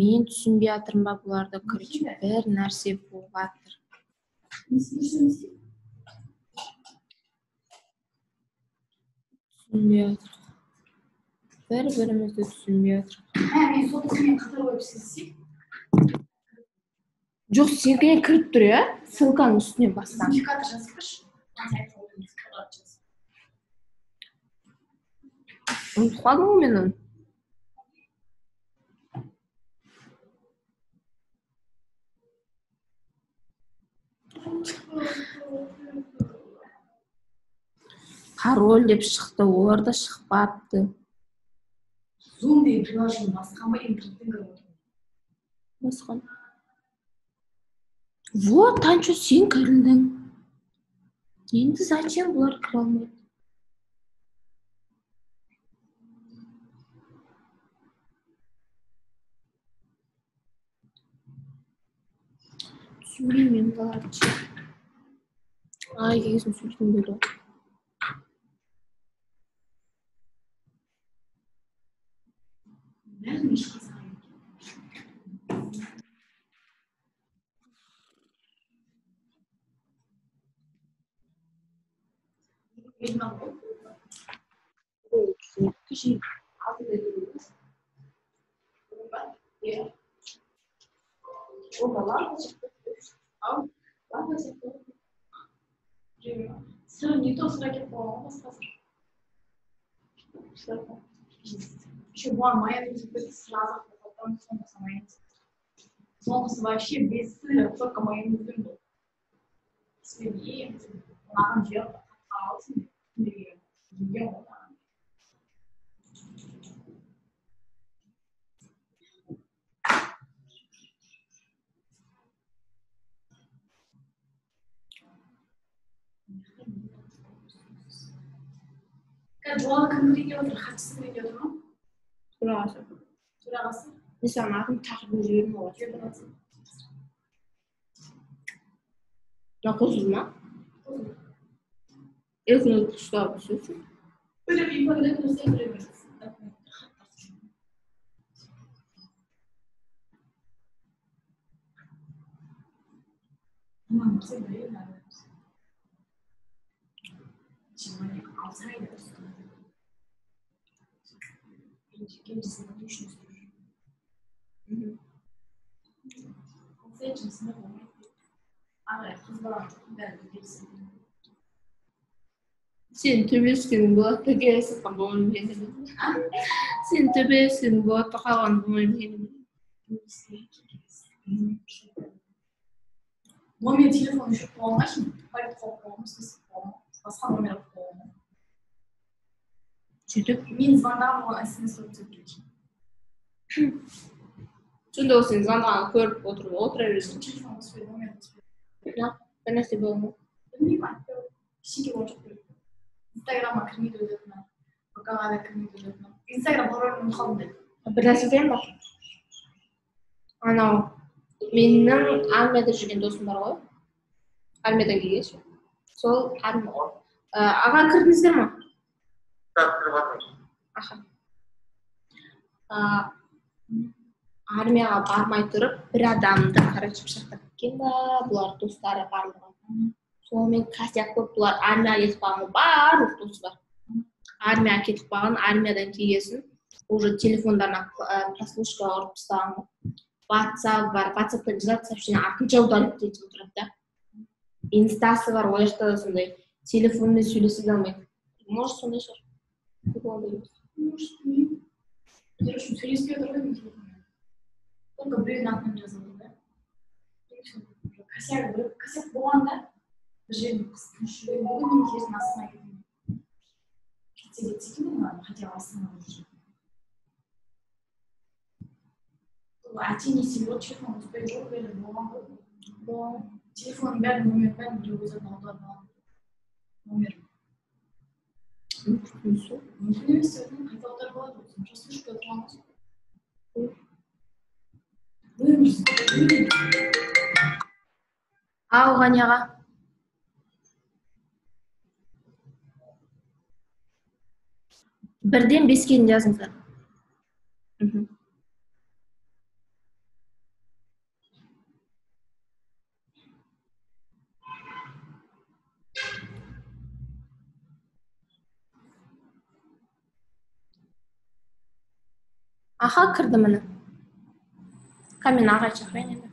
Мен түсінбей жатырмын ба, бұларда короче бір нәрсе болып жатыр. Түсінбей жатыр. Бір-бірімізді түсінбей жатыр. Мен сотысымен қатар қойып сіздесек. Жоқ, сенікіне кіріп тұр, я? Ссылканың үстіне басқан. Идентификатор жазып кірші. Ұмытып қалдың ғой мен оны. Пароль деп шықты, олар да шықпапты. Zoom деген приложение басқан ба, интернеттен көріп отырмын. Басқан. Вот, Танчо, сен кірілдің. Енді зачем бұлар кіре алмайды? Түсінбеймін бұларды. Ай, кегесін сөйлейтін болды. Бәрін еш қызған екен. Елман ғой. Ой, түсінікті. Алты берді. Иә. Оба, лампа шықты. Ау, лампа шықты. Сыры не то сыра кеп болған басқасы. Еще бұған мая түзіп сразу потом соңғысы майонез. Соңғысы вообще без сыра, только майонез болды. Свиньи, маған жер қалсын. Жеген одан. Жуалы кім кірген отыр? Хатшысы кірген отыр ма? Төрағасы. Төрағасы? Мен саған атын тақырып жібердім ғой. Мына қосылды ма? Қосылды. Екіні ұстап сөзсің. Біліп өзден білеміз. Мамам бірсе білемін әдеміз. Человек аутсайдер. Kendisine düşünüyorsun. Senin için sınıf olmak. Ama kız bana ben de bilsin. Sen töbeskin bu tegesi kabul edemedin. Sen töbeskin bu tahavan bu edemedin. Номер телефона еще полномочий, поэтому басқа номер қоймау. Сөйтіп, мен звондаған оған смс өтіп кеткен. сонда ол сен звондағанын көріп отыра бересің. Телефон қоспайды, номер қоспайды. Бір нәрсе болды ма? Білмеймін, айтпай ештеңе болған жоқ көріп. Инстаграмға кірмейді өтетіні, ВК-ға да кірмейді өтетіні. Инстаграм паролін ұмытып қалдым деді. Bir нәрсе айтайын ба? Анау менің армияда жүрген досым бар ғой. Армиядан келген ше. Сол аға кірдіңіздер ме? Аха. Армияға бармай тұрып, бір адамды қарачып шақырып кеткен ба, бұлар достары барлығы. Сонымен косяк болып, бұлар армияға кетіп қалған, барлық досы бар. Армияға кетіп қалған, армиядан келгесін, уже телефондарына прослушка ұрып тастаған. WhatsApp бар, WhatsApp'та жазады сообщение, артынша удалить етіп отырады да. Инстасы бар, ол жақта да сондай. Телефонмен сөйлесе де алмайды. Может, сондай шығар. Может, сөйлеспей отырған мен телефонмен. Только біреудің атынан жазылды да. Косяк болғанда, бір жерін қыстың жүрген бүгін мен терісін астына кетемін. Кетсе кетсе ма, хотя астына жүрген. А тебе не символ телефон, успеешь говорить, болған ғой. Телефонның бәрін номерін бәрін біреу өзінің аударып алған номер. Мүмкін сол. Мүмкін емес дедім, қайта аударып алады өзім. Жасушка отырғанбыз. Ау, Ғанияға. Бірден 5-ке дейін жазыңыздар. Аха, кірді міне. Мен ағай шақырайын енді.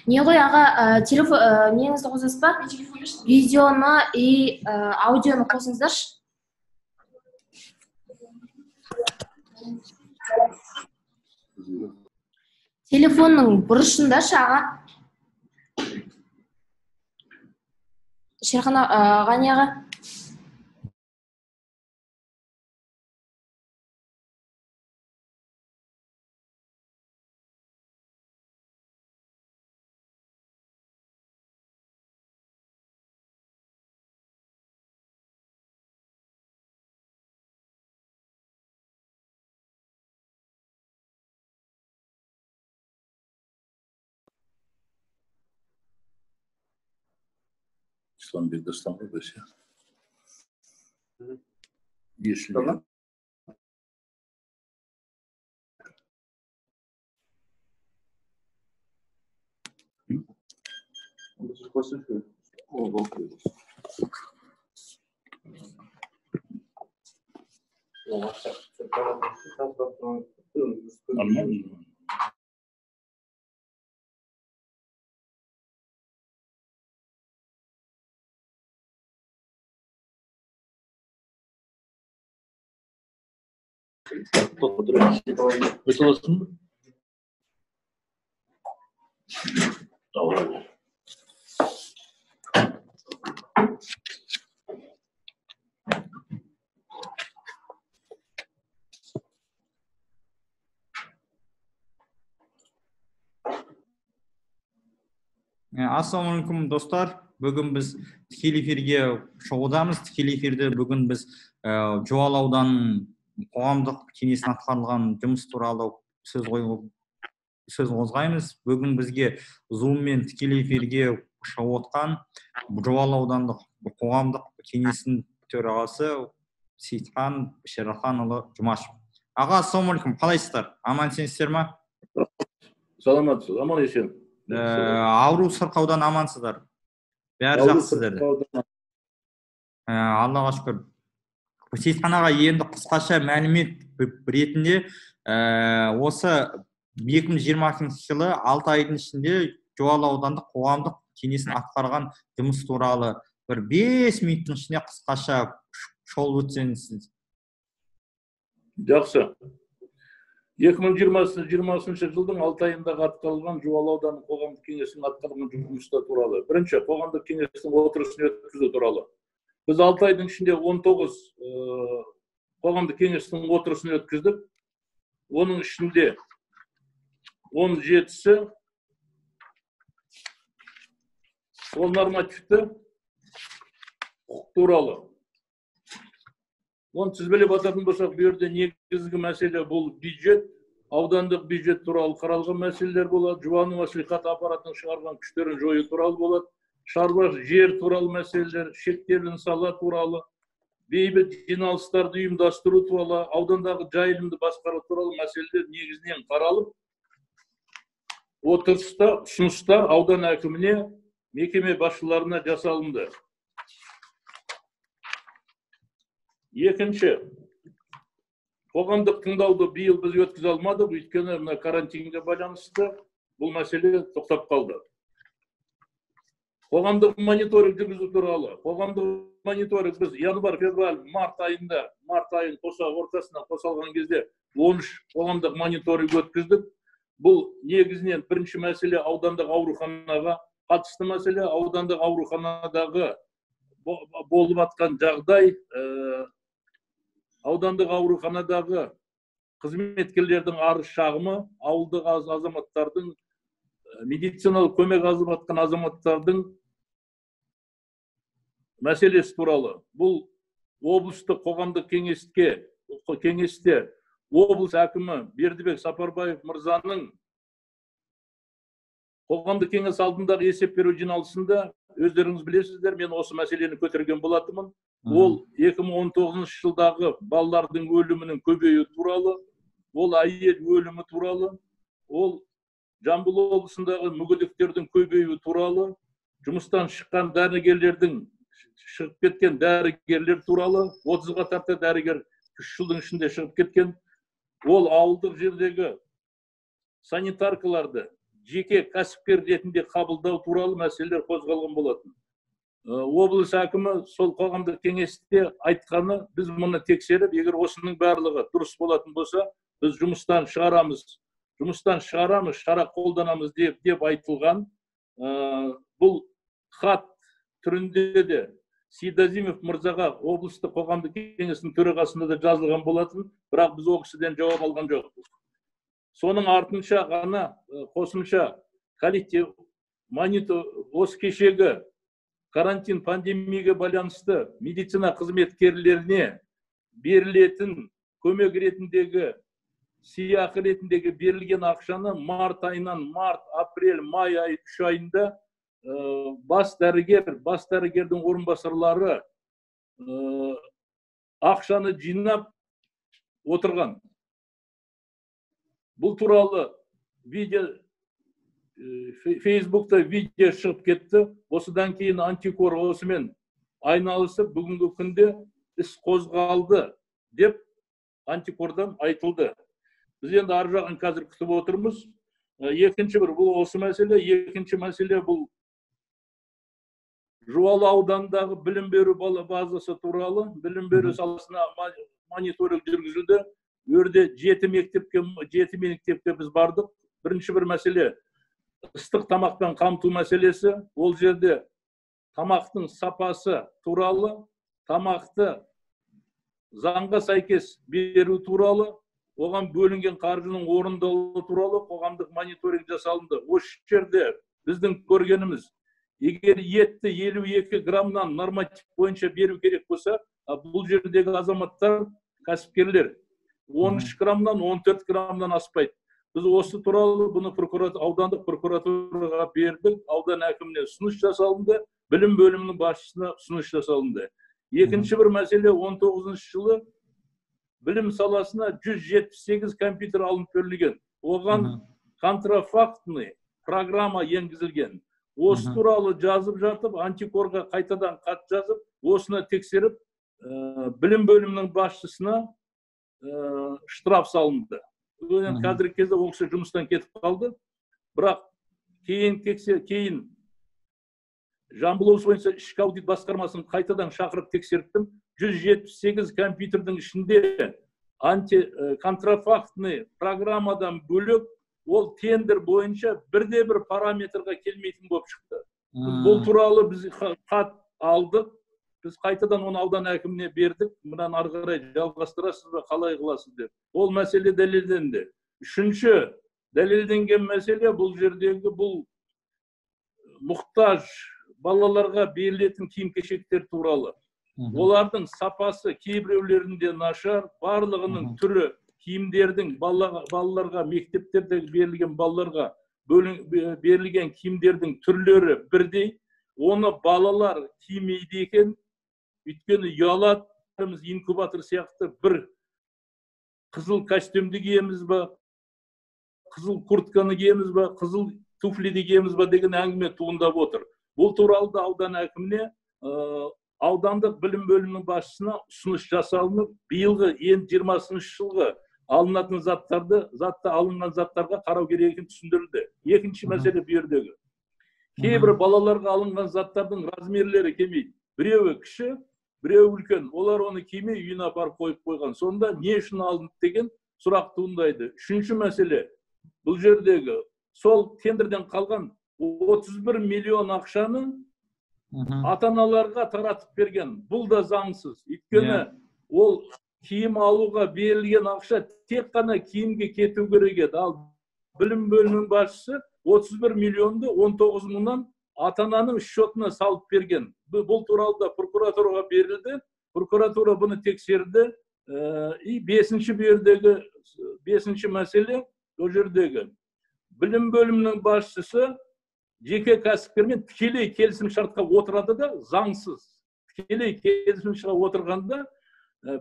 Не ғой аға, телефон неңізді қосасыз ба? Видеоны и аудионы қосыңыздаршы. Телефонның бұрышындашы аға. Шерхан Ғанияға. İslam dostlarım böyle. Yeşil. Tamam. Anladım. Betul mı? Tamam. Ассалаумағалейкум достар. Бүгін біз тікелей эфирге шығудамыз. Тікелей эфирде бүгін біз Жуалы ауданының қоғамдық кеңесінің атқарылған жұмыс туралы сөз қозғаймыз. Бүгін бізге Zoom мен тікелей эфирге шығып отқан Жуалы аудандық қоғамдық кеңесінің төрағасы Сейітхан Шераханұлы Жұмашев. Аға, ассалаумағалейкум, қалайсыздар? Аман-есенсіздер ме? Саламатсыз, аман есен. Ауру сырқаудан амансыздар. Бәрі жақсыздар. Аллаға шүкір. Сейітхан аға, енді қысқаша мәлімет ретінде осы 2020 жылы 6 айдың ішінде Жуалы аудандық қоғамдық кеңесінің атқарған жұмыс туралы бір 5 минуттың ішінде қысқаша шолып өтсеңіз. Жақсы. 2020 жылдың 6 айындағы атқарылған Жуалы аудандық қоғамдық кеңесінің атқарған жұмыстары туралы. Бірінші, қоғамдық кеңестің отырысын өткізу туралы. Біз 6 айдың ішінде 19 қоғамдық кеңестің отырысын өткіздік. Оның ішінде 17-сі ол нормативті құқық туралы. Оны сіз біліп ататын болсақ, бұл жерде негізгі мәселе бұл бюджет, аудандық бюджет туралы қаралған мәселелер болады, жуаны мәслихат аппаратының шығарған күштерін жою туралы болады, шаруа жер туралы мәселелер, шектелген сала туралы, бейбіт жиналыстарды ұйымдастыру туралы, аудандағы жайылымды басқару туралы мәселелер негізінен қаралып, отырыста ұсыныстар аудан әкіміне, мекеме басшыларына жасалынды. Екінші, қоғамдық тыңдауды биыл біз өткізе алмадық, өйткені карантинге байланысты бұл мәселе тоқтап қалды. Қоғамдық мониторинг жүргізу туралы. Қоғамдық мониторинг біз январь, февраль, март айында, март айын ортасына қосалған кезде 13 қоғамдық мониторинг өткіздік. Бұл негізінен бірінші мәселе аудандық ауруханаға қатысты мәселе, аудандық ауруханадағы болып атқан жағдай, аудандық ауруханадағы қызметкерлердің арыз шағымы, ауылдық азаматтардың медициналық көмек алып жатқан азаматтардың мәселесі туралы. Бұл облыстық қоғамдық кеңесте облыс әкімі Бердібек Сапарбаев мырзаның қоғамдық кеңес алдындағы есеп беру жиналысында өздеріңіз білесіздер, мен осы мәселені көтерген болатынмын. Ол 2019 жылдағы балалардың өлімінің көбеюі туралы, ол әйел өлімі туралы, ол Жамбыл облысындағы мүгедектердің көбеюі туралы, жұмыстан шыққан дәрігерлердің шығып кеткен дәрігерлер туралы, 30-ға тарта дәрігер 3 жылдың ішінде шығып кеткен, ол ауылдық жердегі санитаркаларды жеке кәсіпкер ретінде қабылдау туралы мәселелер қозғалған болатын. Облыс әкімі сол қоғамдық кеңесте айтқаны, біз мұны тексеріп, егер осының барлығы дұрыс болатын болса, біз жұмыстан шығарамыз, шара қолданамыз деп айтылған. Бұл хат түрінде де Сейдазимов мырзаға облыстық қоғамдық кеңестің төрағасында да жазылған болатын, бірақ біз ол кісіден жауап алған жоқпыз. Соның артынша ғана қосымша коллектив осы кешегі карантин пандемияға байланысты медицина қызметкерлеріне берілетін көмек ретіндегі сыйақы ретіндегі берілген ақшаны март айынан апрель, май 3 айында бас дәрігердің орынбасарлары ақшаны жинап отырған. Бұл туралы Фейсбукта видео шығып кетті. Осыдан кейін антикор осымен айналысып, бүгінгі күнде іс қозғалды деп антикордан айтылды. Біз енді ар жағын қазір күтіп отырмыз. Екінші бұл осы мәселе, екінші мәселе бұл Жуалы аудандағы білім беру базасы туралы, білім беру саласына мониторинг жүргізілді. Өрде 7 мектепке біз бардық. Бірінші бір мәселе ыстық тамақпен қамту мәселесі. Ол жерде тамақтың сапасы туралы, тамақты заңға сәйкес беру туралы, оған бөлінген қаржының орындалуы туралы қоғамдық мониторинг жасалынды. Осы жерде біздің көргеніміз, егер етті 52 граммнан норматив бойынша беру керек болса, бұл жердегі азаматтар, кәсіпкерлер 13 граммнан 14 граммнан аспайды. Біз осы туралы бұны аудандық прокуратураға бердік, аудан әкіміне ұсыныс жасалынды, білім бөлімінің басшысына ұсыныс жасалынды. Екінші бір мәселе, 19 жылы білім саласына 178 компьютер алынып берілген. Оған контрафактный программа енгізілген. Осы туралы жазып жатып, антикорға қайтадан хат жазып, осыны тексеріп, білім бөлімінің басшысына штраф салынды. Қазіргі кезде ол кісі жұмыстан кетіп қалды. Бірақ кейін Жамбыл облысы бойынша ішкі аудит басқармасын қайтадан шақырып тексерттім. 178 компьютердің ішінде контрафактный программадан бөлек ол тендер бойынша бірде-бір параметрға келмейтін болып шықты. Бұл туралы біз хат алдық. Біз қайтадан оны аудан әкіміне бердік. Мұнан ары қарай жалғастырасыз ба, қалай қыласыз деп. Ол мәселе дәлелденді. Үшінші дәлелденген мәселе бұл жердегі бұл мұқтаж балаларға берілетін киім-кешектер туралы. Олардың сапасы кейбіреулерінде нашар, барлығының түрі киімдердің балаларға мектептерде берілген балаларға берілген киімдердің түрлері бірдей. Оны балалар кимейді екен. Өйткені ұялады, инкубатор сияқты бір қызыл костюмді киеміз ба, қызыл куртканы киеміз ба, қызыл туфлиді киеміз ба деген әңгіме туындап отыр. Бұл туралы да аудан әкіміне, аудандық білім бөлімінің басшысына ұсыныс жасалынып, биылғы 2020 жылғы алынатын алынған заттарға қарау керегін түсіндірілді. Екінші мәселе бердегі. Кейбір балаларға алынған заттардың размерлері келмейді. Біреуі кіші, біреуі үлкен. Олар оны кимей үйіне апарып қойып қойған. Сонда не үшін алынды деген сұрақ туындайды. Үшінші мәселе, бұл жердегі сол тендерден қалған 31 миллион ақшаны ата-аналарға таратып берген. Бұл да заңсыз. Өйткені ол киім алуға берілген ақша тек қана киімге кету керек еді. Ал білім бөлімінің басшысы 31 миллионды 19 мыңнан ата-ананың счетына салып берген. Бұл туралы да прокуратураға берілді. Прокуратура бұны тексерді. И бесінші мәселе о жердегі білім бөлімінің басшысы жеке кәсіпкермен тікелей келісім шартқа отырады да заңсыз. Тікелей келісім шартқа отырғанда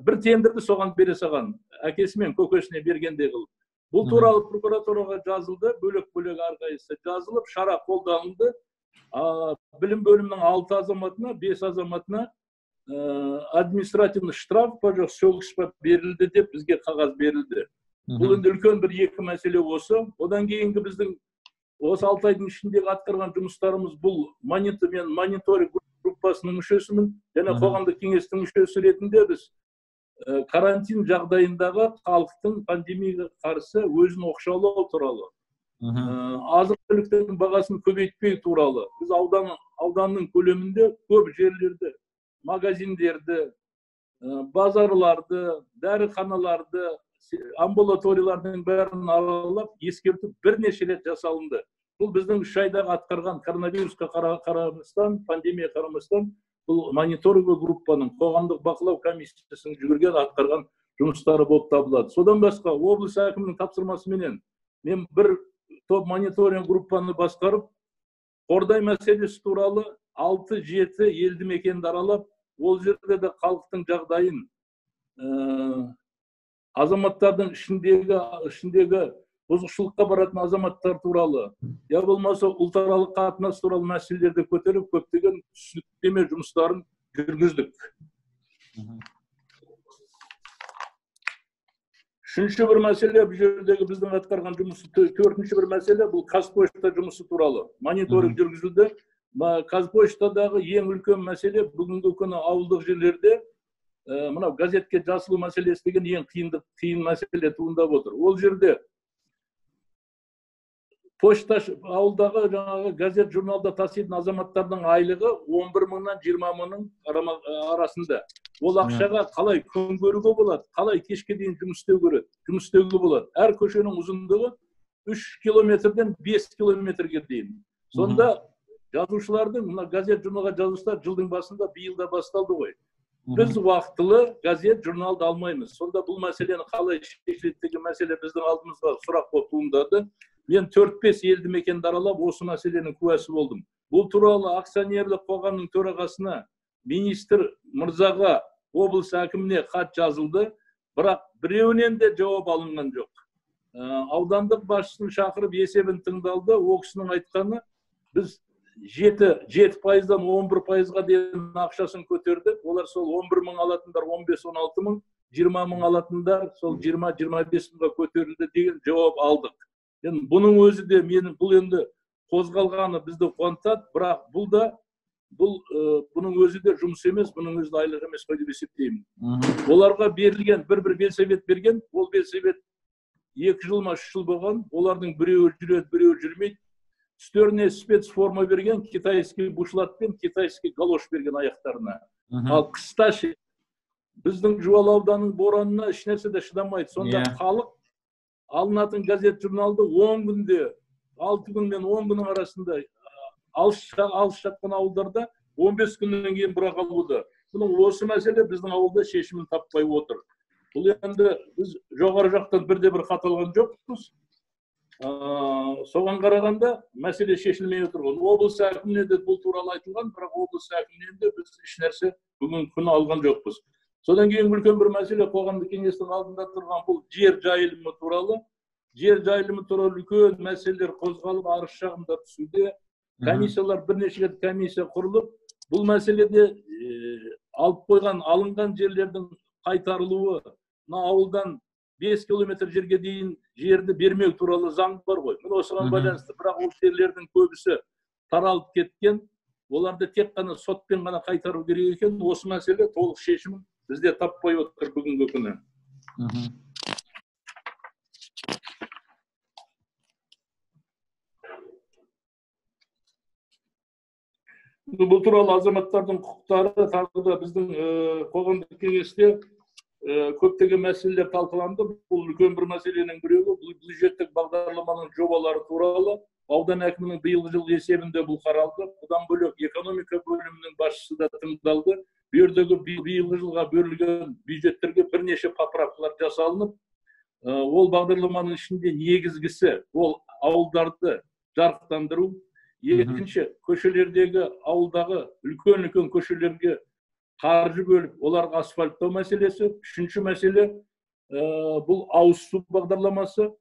бір тендерді соған бере салған, әкесі мен көкесіне бергенде қылып. Бұл туралы прокуратураға жазылды, бөлек-бөлек әрқайсысы жазылып, шара қолданылды. Білім бөлімінің 6 азаматына, 5 азаматына административный штраф, пожалуйста, берілді деп бізге қағаз берілді. Бұл енді үлкен бір екі мәселе осы. Одан кейінгі біздің осы 6 айдың ішіндегі атқарған жұмыстарымыз бұл мониторинг группасының мүшесімін, және қоғамдық кеңестің мүшесі ретінде біз карантин жағдайындағы халықтың пандемияға қарсы өзін оқшаулау туралы, азық-түліктің бағасын көбейтпеу туралы, біз ауданның көлемінде көп жерлерді, магазиндерді, базарларды, дәріханаларды, амбулаториялардың бәрін аралап, ескертіп бірнеше рет жасалынды. Бұл біздің 3 айдағы атқарған коронавирусқа қарамастан, пандемия қарамастан, бұл мониторинг группаның қоғамдық бақылау комиссиясының жүрген атқарған жұмыстары болып табылады. Содан басқа облыс әкімінің тапсырмасыменен мен бір топ мониторинг группаны басқарып, Қордай мәселесі туралы 6-7 елді мекенді аралап, ол жерде де халықтың жағдайын, азаматтардың ішіндегі бұзушылыққа баратын азаматтар туралы, я болмаса ұлтаралық қатынас туралы мәселелерді көтеріп, көптеген түсініктеме жұмыстарын жүргіздік. Үшінші бір мәселе, бұл жердегі біздің атқарған жұмысы, төртінші бір мәселе, бұл Қазпошта жұмысы туралы. Мониторинг жүргізілді. Қазпоштадағы ең үлкен мәселе бүгінгі күні ауылдық жерлерде мынау газетке жасылу мәселесі деген ең қиын мәселе туындап отыр. Ол жерде ауылдағы жаңағы газет журналда таситын азаматтардың айлығы 11 мыңнан 20 мыңның арасында. Ол ақшаға қалай күн көруге болады, қалай кешке дейін жұмыс істеуге болады. Әр көшенің ұзындығы 3 километрден 5 километрге дейін. Сонда жазушылардың, мына газет журналға жазушылар жылдың басында биылда басталды ғой. Біз уақытылы газет журналды алмаймыз. Сонда бұл мәселені қалай шешіледі деген мәселе біздің алдымызға сұрақ болып туындады. Мен 4-5 елді мекенді аралап осы мәселенің куәсі болдым. Бұл туралы акционерлік қоғамның төрағасына, министр мырзаға, облыс әкіміне хат жазылды, бірақ біреуінен де жауап алынған жоқ. Аудандық басшысын шақырып есебін тыңдалды, ол кісінің айтқаны, біз 7%-дан 11%-ға дейін ақшасын көтердік. Олар сол 11 мың алатындар 15-16 мың, 20 мың алатындар сол 20-25 мыңға көтерілді деген жауап алдық. Бұның өзі де менің бұл енді қозғалғаны бізді қуантады, бірақ бұның өзі де жұмыс емес, бұның өзі айлық емес қой деп есептеймін. Оларға берілген бір белсебет берген, ол белсебет 2 жыл ма 3 жыл болған, олардың біреуі жүреді, біреуі жүрмейді. Үстеріне спецформа берген, китайский бушлат пен китайский галош берген аяқтарына. Ал қыста біздің Жуалы ауданының боранына ешнәрсе де шыдамайды. Сонда халық алынатын газет журналды 10 күнде, 6 күн мен 10 күннің арасында алыс жатқан ауылдарда 15 күннен кейін бірақ алуда. Бұның осы мәселе біздің ауылда шешімін таппай отыр. Бұл енді біз жоғары жақтан бірде-бір хат алған жоқпыз. Соған қарағанда мәселе шешілмей отырған. Облыс әкіміне де бұл туралы айтылған, бірақ облыс әкімінен де біз ешнәрсе бүгін күні алған жоқпыз. Содан кейін үлкен бір мәселе қоғамдық кеңестің алдында тұрған бұл жер жайылымы туралы. Жер жайылымы туралы үлкен мәселелер қозғалып, арыз шағымдар түсуде. Комиссиялар бірнеше рет комиссия құрылып, бұл мәселеде алынған жерлердің қайтарылуы, ауылдан 5 километр жерге дейін жерді бермеу туралы заң бар ғой. Мен осыған байланысты, бірақ ол жерлердің көбісі таралып кеткен. Оларды тек қана сотпен ғана қайтару керек екен. Осы мәселе толық шешімін бізде таппай отыр бүгінгі күні. Бұл туралы азаматтардың құқықтары тағы да біздің қоғамдық кеңесте көптеген мәселелер талқыланды. Бұл үлкен бір мәселенің біреуі, бұл бюджеттік бағдарламаның жобалары туралы аудан әкімінің биылғы жылғы есебінде бұл қаралды. Бұдан бөлек экономика бөлімінің басшысы да тыңдалды. Bu yerdeki биылғы жылға бөлінген бюджеттерге бірнеше поправкалар жасалынып, ол бағдарламаның ішінде негізгісі ол ауылдарды жарықтандыру, екінші көшелердегі ауылдағы үлкен көшелерге қаржы бөліп, оларға асфальттау мәселесі, үшінші мәселе бұл ауыз су бағдарламасы,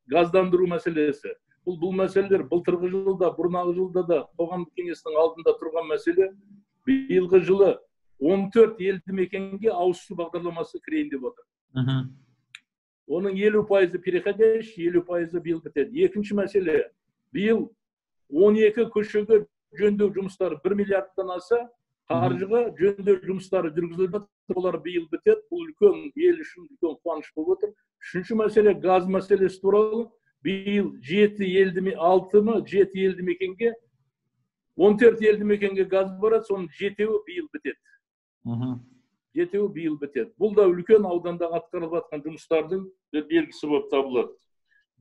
газдандыру мәселесі. Бұл мәселелер былтырғы жылда, бұрынғы жылда да қоғамдық кеңестің алдында тұрған мәселе. Биылғы жылы 14 елді мекенге ауыз су бағдарламасы кірейін деп отыр. Оның 50% переходящий, 50% биыл бітеді. Екінші мәселе, биыл 12 көшеге жөндеу жұмыстары 1 миллиардтан аса қаржыға жөндеу жұмыстары жүргізіліп жатыр. Олар биыл бітеді. Бұл үлкен ел үшін үлкен қуаныш болып отыр. Үшінші мәселе газ мәселесі туралы. Биыл 6 елді мекенге 14 елді мекенге газ барады, соның 7-і биыл бітеді. 7-і биыл бітеді. Бұл да үлкен аудандағы атқарылып жатқан жұмыстардың белгісі болып табылады.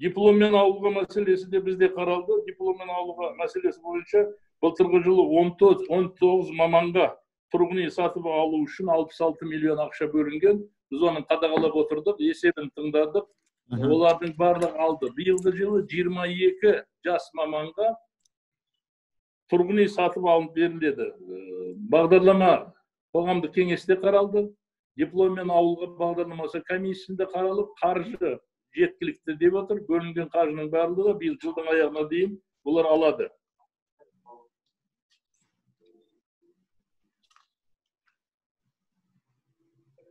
Дипломмен ауылға мәселесі де бізде қаралды. Дипломмен ауылға мәселесі бойынша былтырғы жылы 19 маманға тұрғын үй сатып алу үшін 66 миллион ақша бөлінген. Біз оның қадағалап отырдық, есебін тыңдадық. Олардың барлығы алды. Биылғы жылы 22 жас маманға тұрғын үй сатып алынып беріледі. Бағдарлама қоғамдық кеңесте қаралды. Дипломмен ауылға бағдарламасы комиссиясында қаралып, қаржы жеткілікті деп отыр. Бөлінген қаржының барлығы биыл жылдың аяғына дейін бұлар алады.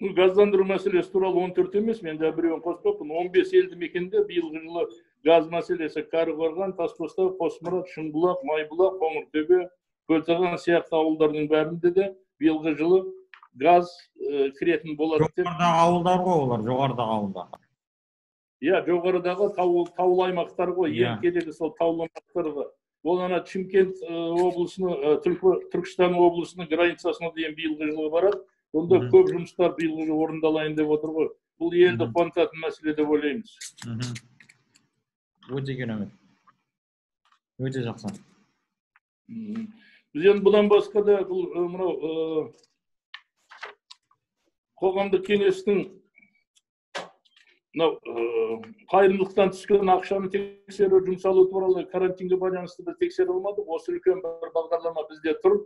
Газдандыру мәселесі туралы 14 емес, мен де біреуін қоспаппын. 15 елді мекенде биылғы жылы газ мәселесі Кәріқорған, Тасбостау, Қосмұрат, Шыңбұлақ, Майбұлақ, Қоңыртөбе, Көлтаған сияқты ауылдардың бәрінде де биылғы жылы газ кіретін болады. Жоғарыдағы ауылдар ғой олар, жоғарыдағы ауылдар. Иә, жоғарыдағы таулы аймақтар ғой, ең керегі сол таулы аймақтар ғой. Ол ана Чимкент облысының, Түркістан облысының границасына дейін биылғы жылы барады. Онда көп жұмыстар биылғы жылы орындалайын деп отыр ғой. Бұл елді қуантатын мәселе деп ойлаймыз. Өте керемет. Өте жақсы. Біз енді бұдан басқа да бұл қоғамдық кеңестің қайырымдылықтан түскен ақшаны тексеру жұмсалу туралы карантинге байланысты біз тексере алмадық. Осы үлкен бір бағдарлама бізде тұр.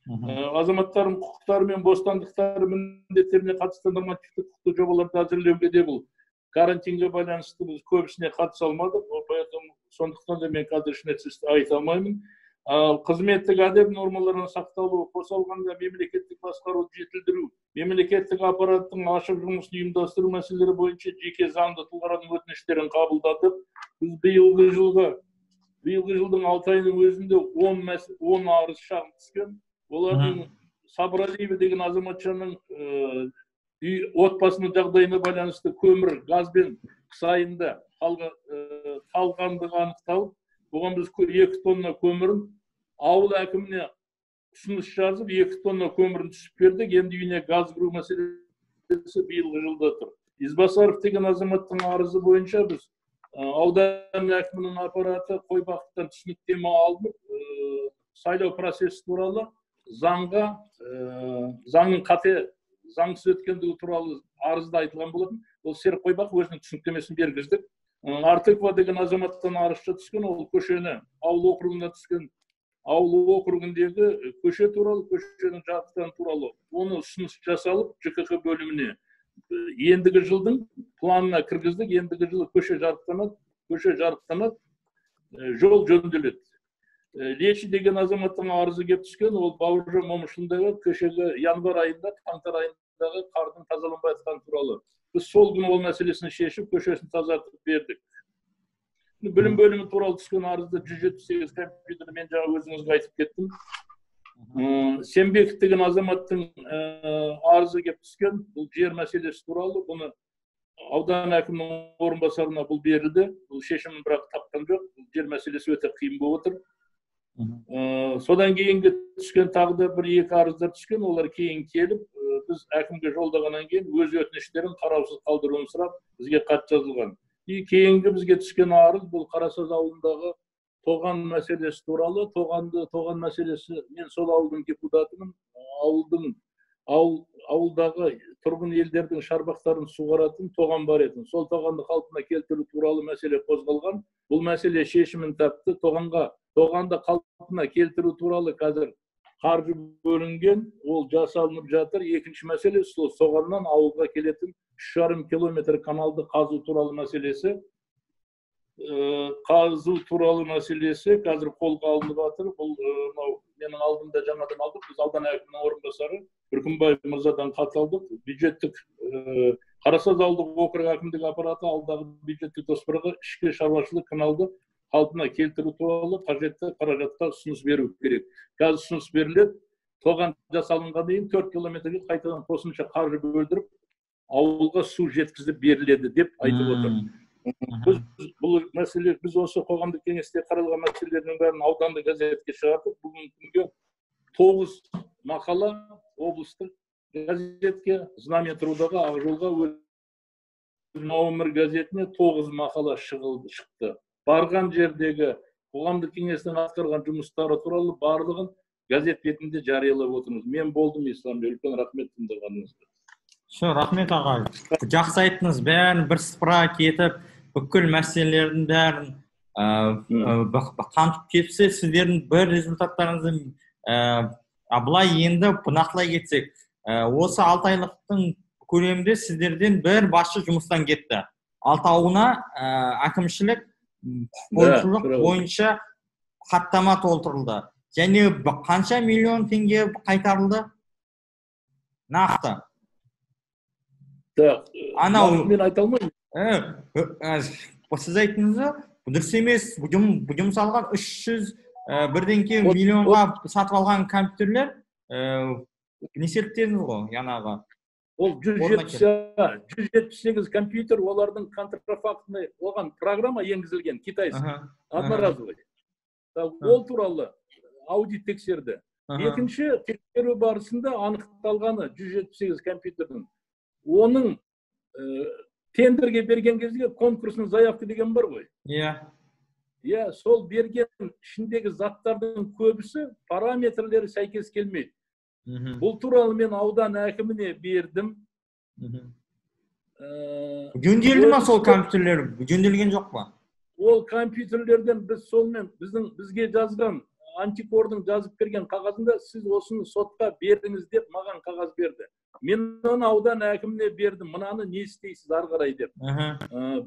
Азаматтардың құқықтары мен бостандықтары міндеттеріне қатысты нормативтік құқықтық жобаларды әзірлеуге де бұл карантинге байланысты біз көбісіне қатыса алмадық. Сондықтан да мен қазір ешнәрсе айта алмаймын. Қызметтік әдеп нормаларының сақталуы, қоса алғанда мемлекеттік басқаруды жетілдіру, мемлекеттік аппараттың ашық жұмысын ұйымдастыру мәселелері бойынша жеке заңды тұлғалардың өтініштерін қабылдадық. Біз биылғы жылдың 6 айының өзінде 10 арыз шағым түскен. Олардың Сабыралиева деген азаматшаның отбасының жағдайына байланысты көмір, газ бен қыс айында қалғандығы анықталып, бұған біз 2 тонна көмірін ауыл әкіміне ұсыныс жазып, 2 тонна көмірін түсіп бердік. Енді үйіне газ кіру мәселесі биылғы жылда тұр. Избасаров деген азаматтың арызы бойынша біз аудан әкімінің аппараты қой бақыттан түсініктеме алынып, сайлау процесі туралы заңның заңсыз өткендігі туралы арызда айтылған болатын. Ол Серік Қойбақ өзінің түсініктемесін бергіздік. Артыкова деген азаматтан арызша түскен, ол көшені ауыл округына түскен, ауыл округіндегі көше туралы, көшенің жарықтан туралы оны ұсыныс жасалып ЖКХ бөліміне ендігі жылдың планына кіргіздік. Ендігі жылы көше жарықтанады, жол жөнделеді. Лечи деген азаматтың арызы кеп түскен, ол Бауыржан Момышұлындағы көшеге январ айында, қаңтар айындағы қардың тазаланбай жатқаны туралы. Біз сол күні ол мәселесін шешіп, көшесін тазартып бердік. Білім бөлімі туралы түскен арызды 178 компьютерді мен жаңа өзіңізге айтып кеттім. Сембеков деген азаматтың арызы кеп түскен, бұл жер мәселесі туралы. Бұны аудан әкімінің орынбасарына бұл берілді. Бұл шешімін бірақ тапқан жоқ. Жер мәселесі өте қиын болып отыр. Содан кейінгі түскен тағы да 1-2 арыздар түскен, олар кейін келіп, біз әкімге жолдағаннан кейін өз өтініштерін қараусыз қалдыруын сұрап бізге хат жазылған. Кейінгі бізге түскен арыз бұл Қарасаз ауылындағы тоған мәселесі туралы. Тоған мәселесі, мен сол ауылдың депутатымын. Ауылдағы тұрғын елдердің шарбақтарын суғаратын тоған бар еді. Сол тоғанды қалпына келтіру туралы мәселе қозғалған. Бұл мәселе шешімін тапты. Тоғанды қалпына келтіру туралы қазір қаржы бөлінген, ол жасалынып жатыр. Екінші мәселе сол соғаннан ауылға келетін 3,5 километр каналды қазу туралы мәселесі. Қазу туралы мәселесі қазір қолға алынып жатыр. Бұл менің алдымда жаңадан алдық. Біз аудан әкімінің орынбасары Үркімбаев мырзадан хат алдық. Бюджеттік Қарасаз ауылдық округ әкімдік аппараты алдағы бюджеттік жоспарға ішкі шаруашылық каналды қалпына келтіру туралы қажетті қаражатқа ұсыныс беру керек. Қазір ұсыныс беріледі. Тоған жасалынған дейін 4 километрге қайтадан қосымша қаржы бөлдіріп, ауылға су жеткізіп беріледі деп айтып отыр. Бұл мәселе, біз осы қоғамдық кеңесте қаралған мәселелердің бәрін ауданды газетке шығардық. Бүгінгі күнге 9 мақала облыстық газетке, Знамя трудаға, Ақжолға, Нөмір газетіне 9 мақала шықты. Барған жердегі қоғамдық кеңестің атқарған жұмыстары туралы барлығын газет бетінде жариялап отырмыз. Мен болдым, Ислам, үлкен рахмет тыңдағаныңызға. Рахмет ағай. Жақсы айттыңыз, бәрін бір сыпыра кетіп, бүкіл мәселелердің бәрін қамтып кетсе, сіздердің бір результаттарыңызды былай енді нақтылай кетсек, осы 6 айлықтың көлемінде сіздерден бір басшы жұмыстан кетті. Алтауына әкімшілік бойынша хаттама толтырылды. Және қанша миллион теңге қайтарылды? Нақты. Мен айта алмаймын. Сіз айттыңыз, дұрыс емес, бұдым салған 300 бірден кейін миллионға сатып алған компьютерлер не себептен ғой, янаға? Ол 178 компьютер, олардың контрафактный, оған программа енгізілген, китайский, одноразовый. Ол туралы аудит тексерді. Екінші тексеру барысында анықталғаны 178 компьютердің. Оның тендерге берген кезде конкурсның заявка деген бар ғой. Иә, сол берген ішіндегі заттардың көбісі параметрлері сәйкес келмейді. Бұл туралы мен аудан әкіміне бердім. Жөнделді ма сол компьютерлер? Жөнделген жоқ па? Ол компьютерлерден бізге жазған антикордың жазып берген қағазында сіз осыны сотқа бердіңіз деп маған қағаз берді. Мен оны аудан әкіміне бердім, мынаны не істейсіз ары қарай деп.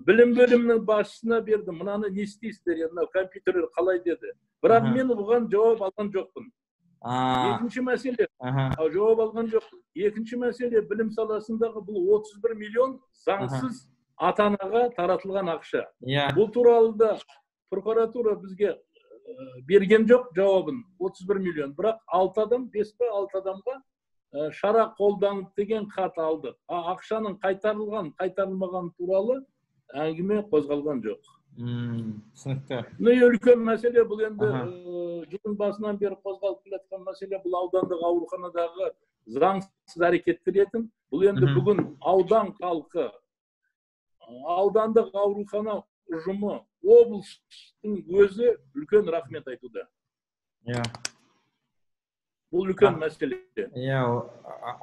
Білім бөлімінің басшысына бердім, мынаны не істейсіздер, компьютерлер қалай деді. Бірақ мен оған жауап алған жоқпын. Екінші мәселе, жауап алған жоқпын. Екінші мәселе, білім саласындағы бұл 31 миллион заңсыз ата-анаға таратылған ақша. Бұл туралы да прокуратура бізге берген жоқ жауабын, 31 миллион. Бірақ 6 адам, 5 пе 6 адамға шара қолданып деген хат алды. Ақшаның қайтарылмаған туралы әңгіме қозғалған жоқ. Түсінікті. Үлкен мәселе бұл енді жылдың басынан бері қозғалып келатқан мәселе, бұл аудандық ауруханадағы заңсыз әрекеттер етін. Бұл енді бүгін аудан халқы, аудандық аурухана ұжымы, облыстың өзі үлкен рахмет айтуда. Бұл үлкен мәселе.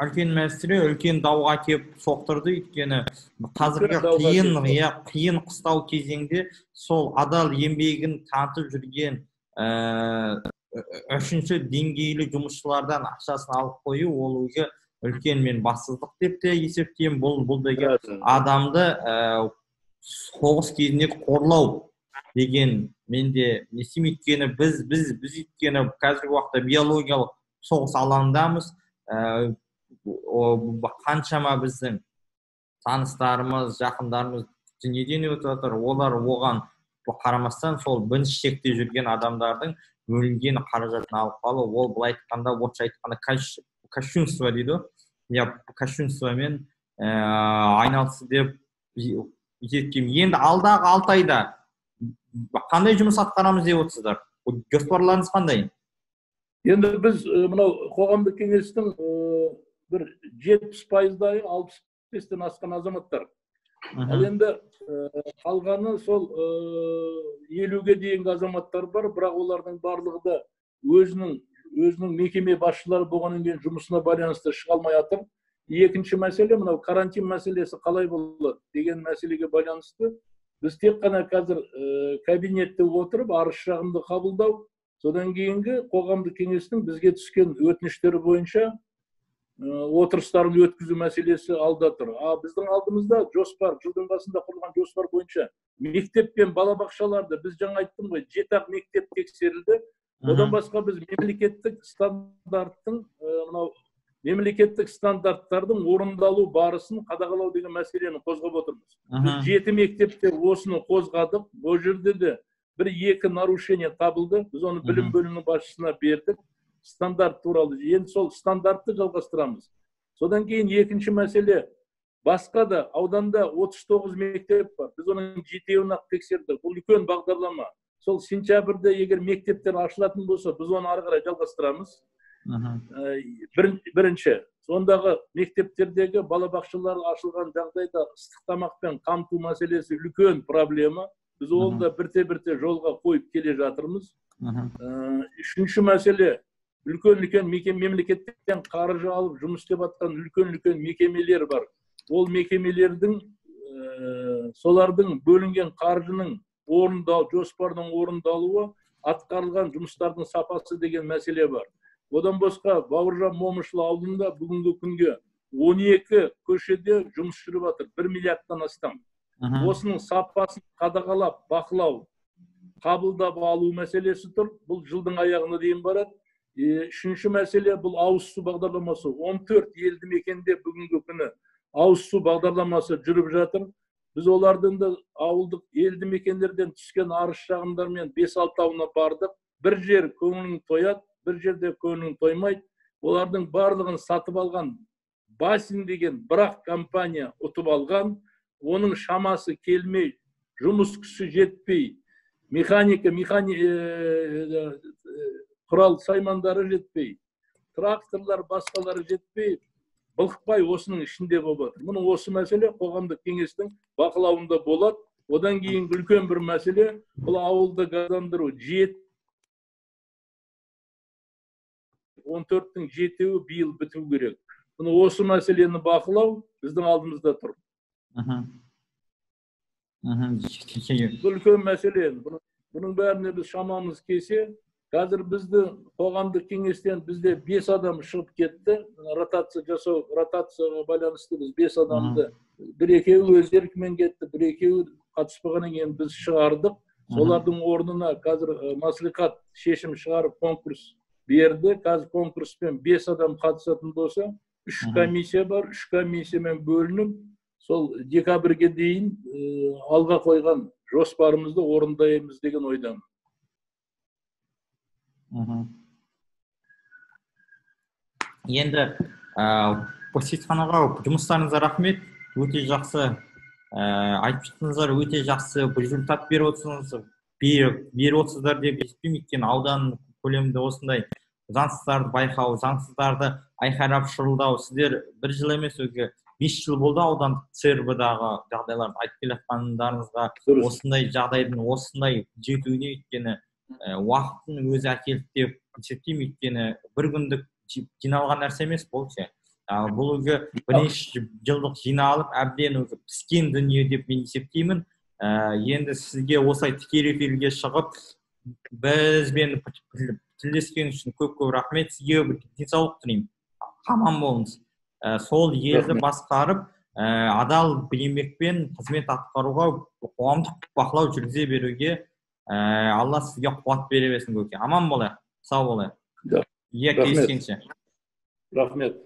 Үлкен мәселе, үлкен дауға кеп соқтырды, өйткені қазіргі қиын қыстау кезеңде сол адал еңбегін танытып жүрген үшінші деңгейлі жұмысшылардан ақшасын алып қою, ол өзі үлкен мен бассыздық деп те есептеймін. Бұл деген адамды соғыс кезінде қорлау деген менде несім, өйткені біз өйткені қазіргі уақытта биологиялық соғыс алаңдамыз. Қаншама біздің таныстарымыз, жақындарымыз дүниеден өтіп жатыр. Олар оған қарамастан сол бірінші шекте жүрген адамдардың бөлінген қаражатын алып қалу, ол былай айтқанда, орысша айтқанда кощунство дейді. Кощунствомен айналысы деп есептеймін. Енді алдағы 6 айда қандай жұмыс атқарамыз деп отырсыздар? Жоспарларыңыз қандай? Енді біз мынау қоғамдық кеңестің bir 70%, 65'ten asқан азаматтар. Ал енді қалғаны сол 50-ге дейінгі азаматтар бар, бірақ олардың барлығы да өзінің мекеме басшылары болғаннан кейін жұмысына байланысты шыға алмай жатыр. Екінші мәселе, мынау карантин мәселесі қалай болады деген мәселеге байланысты біз тек қана қазір кабинетте отырып арыз шағымды қабылдау, содан кейінгі қоғамдық кеңестің бізге түскен өтініштері бойынша отырыстарын өткізу мәселесі алда тұр. Біздің алдымызда жоспар, жылдың басында құрылған жоспар бойынша мектеп пен балабақшаларды біз жаңа айттым ғой, 7 мектеп тексерілді. Одан басқа біз мемлекеттік стандарттардың орындалу барысын қадағалау деген мәселені қозғап отырмыз. Біз 7 мектепте осыны қозғадық. Бұл жерде де 1-2 нарушение табылды. Біз оны білім бөлімінің басшысына бердік. Стандарт туралы. Енді сол стандартты жалғастырамыз. Содан кейін екінші мәселе, басқа да ауданда 39 мектеп бар. Біз оның 7-еуін ақ тексердік. Бұл үлкен бағдарлама. Сол сентябрьде егер мектептер ашылатын болса, біз оны ары қарай жалғастырамыз. Бірінші, сондағы мектептердегі балабақшалар ашылған жағдайда ыстық тамақпен қамту мәселесі үлкен проблема. Біз оны да бірте-бірте жолға қойып келе жатырмыз. Үшінші мәселе, үлкен мемлекеттен қаржы алып жұмыс істеп жатқан үлкен мекемелер бар. Ол мекемелердің солардың бөлінген қаржының жоспардың орындалуы, атқарылған жұмыстардың сапасы деген мәселе бар. Одан басқа Бауыржан Момышұлы ауылында бүгінгі күнге 12 көшеде жұмыс жүріп жатыр, 1 миллиардтан астам. Осының сапасын қадағалап, бақылау, қабылдап алу мәселесі тұр. Бұл жылдың аяғына дейін барады. Үшінші мәселе бұл ауыз су бағдарламасы. 14 елді мекенде бүгінгі күні ауыз су бағдарламасы жүріп жатыр. Біз олардың да ауылдық елді мекендерден түскен арыз шағымдармен 5-6 ауылына бардық. Бір жер көңілің тояды, бір жерде көңілің тоймайды. Олардың барлығын сатып алған Басин деген бірақ компания ұтып алған. Оның шамасы келмей, жұмыс күші жетпей, құрал саймандары жетпей, тракторлар басқалары жетпей, былықпай осының ішінде болып отыр. Мұның осы мәселе қоғамдық кеңестің бақылауында болады. Одан кейін үлкен бір мәселе, бұл ауылды газдандыру. 14-тің 7-і биыл біту керек. Мұны осы мәселені бақылау біздің алдымызда тұр. Бұл үлкен мәселе. Бұның бәріне біз шамамыз кесе. Қазір бізді қоғамдық кеңестен бізде 5 адам шығып кетті. Ротацияға байланысты біз 5 адамды, 1-2 өз еркімен кетті, 1-2 қатыспағаннан кейін біз шығардық. Солардың орнына қазір мәслихат шешім шығарып конкурс берді. Қазір конкурспен 5 адам қатысатын болса, 3 комиссия бар, 3 комиссиямен бөлініп, сол декабрьге дейін алға қойған жоспарымызды орындаймыз деген ойдамын. Енді посетханаға жұмыстарыңызға рахмет. Өте жақсы айтып шықтыңыздар, өте жақсы результат беріп отырсыздар деп есептеймін. Өйткені аудан көлемінде осындай заңсыздарды байқау, заңсыздарды айқайлап шырылдау. Сіздер бір жыл емес, 5 жыл болды аудандық ЦРБ-дағы жағдайларды айтып келе жатқандарыңызға, осындай жағдайдың осындай жетуіне өйткені уақыттың өзі әкелді деп есептеймін. Өйткені бір күндік жиналған нәрсе емес бұл ше. Бұл бірнеше жылдық жиналып, әбден піскен дүние деп мен есептеймін. Енді сізге осылай тікелей эфирге шығып, бізбен тілдескен үшін көп-көп рахмет. Сізге денсаулық тілеймін. Аман болыңыз. Сол елді басқарып, адал еңбекпен қызмет атқаруға, қоғамдық бақылау жүргізе беруге Алла сізге қуат бере берсін көке. Аман болайық, сау болайық. Келіскенше. Рахмет.